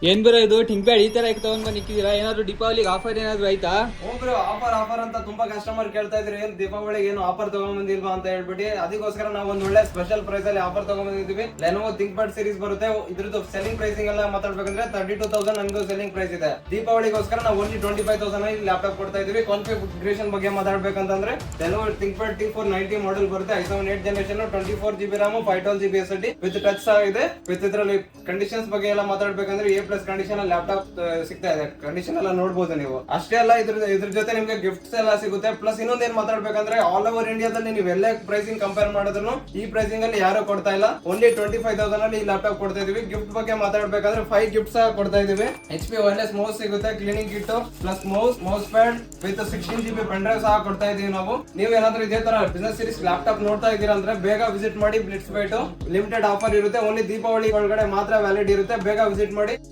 ಏನ್ ಬ್ರೋ ಇದು ಟಿಂಕ್ಬ್ಯಾಡ್ ಈ ತರ ತಗೊಂಡ್ ಬಂದ್ ನಿಕ್ಕಿದೀರಾ? ಏನಾದ್ರು ದೀಪಾವಳಿಗೆ ಆಫರ್ ಏನಾದ್ರು ಆಯ್ತಾ? ಬ್ರೋ ಆಫರ್ ಅಂತ ತುಂಬಾ ಕಸ್ಟಮರ್ ಕೇಳ್ತಾ ಇದ್ರಿ, ಏನ್ ದೀಪಾವಳಿಗೆ ಏನು ಆಫರ್ ತಗೊಂಡ್ ಬಂದಿಲ್ವಾ ಅಂತ ಹೇಳ್ಬಿಟ್ಟು ಅದಕ್ಕೋಸ್ಕರ ನಾವು ಒಂದ್ ಒಳ್ಳೆ ಸ್ಪೆಷಲ್ ಪ್ರೈಸ್ ಅಲ್ಲಿ ಆಫರ್ ತಗೊಂಡ್ ಬಂದಿದ್ವಿ. ಲೆನೋವೋ ಥಿಂಕ್ಪ್ಯಾಡ್ ಸೀರೀಸ್ ಬರುತ್ತೆ. ಇದ್ರದ್ದು ಸೆಲ್ಲಿಂಗ್ ಪ್ರೈಸಿಂಗ್ ಎಲ್ಲ ಮಾತಾಡ್ಬೇಕಂದ್ರೆ 32,000 ನಮ್ದು ಸೆಲ್ಲಿಂಗ್ ಪ್ರೈಸ್ ಇದೆ. ದೀಪಾವಳಿಗೋಸ್ಕರ ನಾವು ಓನ್ಲಿ 25,000 ಇಲ್ಲಿ ಲ್ಯಾಪ್ಟಾಪ್ ಕೊಡ್ತಾ ಇದೀವಿ. ಕಾನ್ಫಿಗರೇಷನ್ ಬಗ್ಗೆ ಮಾತಾಡ್ಬೇಕಂತಂದ್ರೆ ಲೆನೋವೋ ಥಿಂಕ್ಪ್ಯಾಡ್ T490 ಮಾಡೆಲ್ ಬರುತ್ತೆ. i7 8 generation 24GB RAM 512GB SSD with touch ಆಗಿದೆ. ವಿತ್ ಇದರಲ್ಲಿ ಕಂಡೀಷನ್ಸ್ ಬಗ್ಗೆ ಎಲ್ಲ ಮಾತಾಡ್ಬೇಕಂದ್ರೆ A+ ಕಂಡೀಷನ್ ಲ್ಯಾಪ್ಟಾಪ್ ಸಿಗ್ತಾ ಇದೆ. ಕಂಡೀಷನ್ ಎಲ್ಲ ನೋಡಬಹುದು ನೀವು. ಅಷ್ಟೇ ಅಲ್ಲ, ಇದ್ರ ಜೊತೆ ನಿಮ್ಗೆ ಗಿಫ್ಟ್ಸ್ ಎಲ್ಲ ಸಿಗುತ್ತೆ. ಪ್ಲಸ್ ಇನ್ನೊಂದೇನ್ ಮಾತಾಡ್ಬೇಕಂದ್ರೆ ಆಲ್ ಓವರ್ ಇಂಡಿಯಾದಲ್ಲಿ ನೀವು ಎಲ್ಲೇ ಪ್ರೈಸಿಂಗ್ ಕಂಪೇರ್ ಮಾಡಿದ್ರು ಈ ಪ್ರೈಸಿಂಗ್ ಅಲ್ಲಿ ಯಾರು ಕೊಡ್ತಾ ಇಲ್ಲ. ಓನ್ಲಿ 25,000 ಅಲ್ಲಿ ಈ ಲ್ಯಾಪ್ಟಾಪ್ ಕೊಡ್ತಾ ಇದೀವಿ. ಗಿಫ್ಟ್ ಬಗ್ಗೆ ಮಾತಾಡ್ಬೇಕಂದ್ರೆ 5 ಗಿಫ್ಟ್ಸ್ ಕೊಡ್ತಾ ಇದೀವಿ. HP ವೈರ್ಲೆಸ್ ಮೌಸ್ ಸಿಗುತ್ತೆ, cleaning kit plus mouse pad with 16GB pen drive ಸಹ ಕೊಡ್ತಾ ಇದೀವಿ ನಾವು. ನೀವು ಏನಾದ್ರೂ ಇದೇ ತರ ಬಿಸಿನೆಸ್ ಸೀರೀಸ್ ಲ್ಯಾಪ್ಟಾಪ್ ನೋಡ್ತಾ ಇದೀರಾ ಅಂದ್ರೆ ಬೇಗ ವಿಸಿಟ್ ಮಾಡಿ. ಬ್ಲಿಟ್ಸ್ ಬೈಟ್ ಲಿಮಿಟೆಡ್ ಆಫರ್ ಇರುತ್ತೆ. ಓನ್ಲಿ ದೀಪಾವಳಿ ಒಳಗಡೆ ಮಾತ್ರ ವ್ಯಾಲಿಡ್ ಇರುತ್ತೆ. ಬೇಗ ವಿಸಿಟ್ ಮಾಡಿ.